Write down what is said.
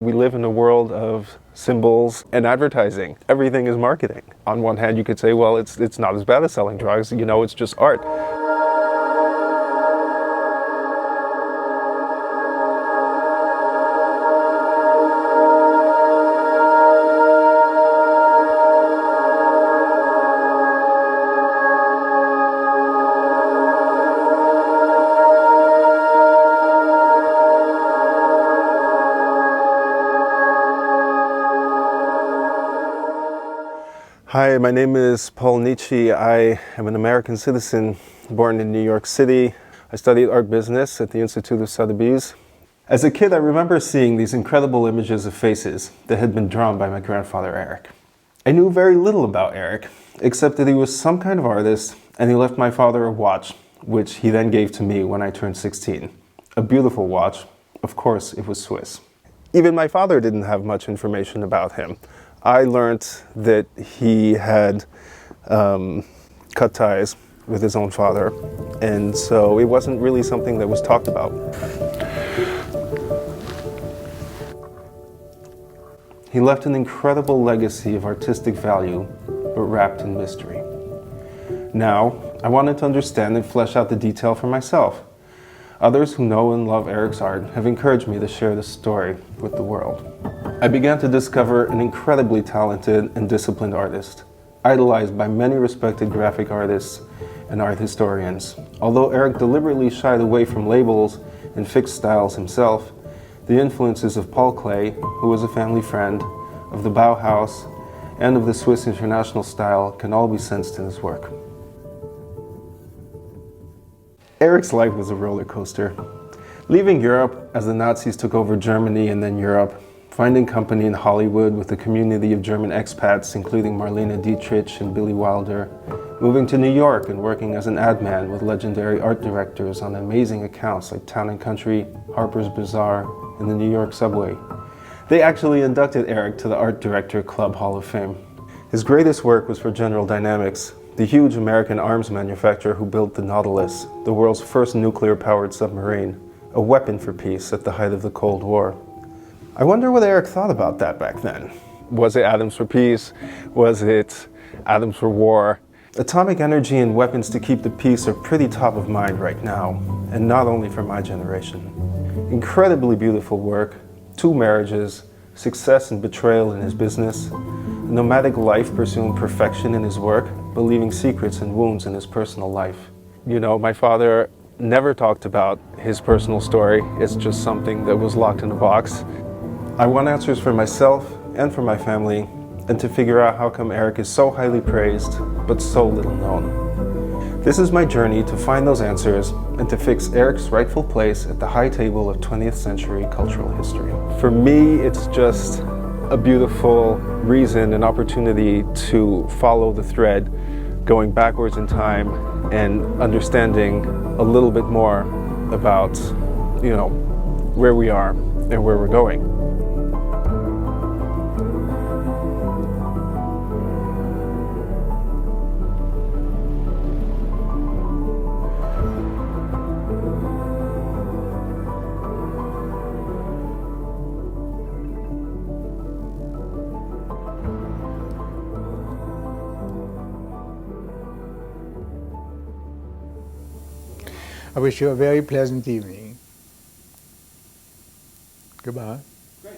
We live in a world of symbols and advertising. Everything is marketing. On one hand, you could say, well, it's not as bad as selling drugs, it's just art. Hi, my name is Paul Nitsche. I am an American citizen born in New York City. I studied art business at the Institute of Sotheby's. As a kid, I remember seeing these incredible images of faces that had been drawn by my grandfather, Erik. I knew very little about Erik, except that he was some kind of artist, and he left my father a watch, which he then gave to me when I turned 16. A beautiful watch. Of course, it was Swiss. Even my father didn't have much information about him. I learned that he had cut ties with his own father, and so it wasn't really something that was talked about. He left an incredible legacy of artistic value, but wrapped in mystery. Now, I wanted to understand and flesh out the detail for myself. Others who know and love Erik's art have encouraged me to share this story with the world. I began to discover an incredibly talented and disciplined artist, idolized by many respected graphic artists and art historians. Although Erik deliberately shied away from labels and fixed styles himself, the influences of Paul Klee, who was a family friend, of the Bauhaus, and of the Swiss international style can all be sensed in his work. Erik's life was a roller coaster. Leaving Europe as the Nazis took over Germany and then Europe, finding company in Hollywood with a community of German expats including Marlene Dietrich and Billy Wilder, moving to New York and working as an ad man with legendary art directors on amazing accounts like Town & Country, Harper's Bazaar, and the New York subway. They actually inducted Erik to the Art Director Club Hall of Fame. His greatest work was for General Dynamics, the huge American arms manufacturer who built the Nautilus, the world's first nuclear-powered submarine, a weapon for peace at the height of the Cold War. I wonder what Erik thought about that back then. Was it atoms for peace? Was it atoms for war? Atomic energy and weapons to keep the peace are pretty top of mind right now, and not only for my generation. Incredibly beautiful work, 2 marriages, success and betrayal in his business, a nomadic life pursuing perfection in his work, but leaving secrets and wounds in his personal life. My father never talked about his personal story. It's just something that was locked in a box. I want answers for myself and for my family, and to figure out how come Erik is so highly praised, but so little known. This is my journey to find those answers and to fix Erik's rightful place at the high table of 20th century cultural history. For me, it's just a beautiful reason and opportunity to follow the thread, going backwards in time and understanding a little bit more about, where we are and where we're going. I wish you a very pleasant evening. Goodbye. Great.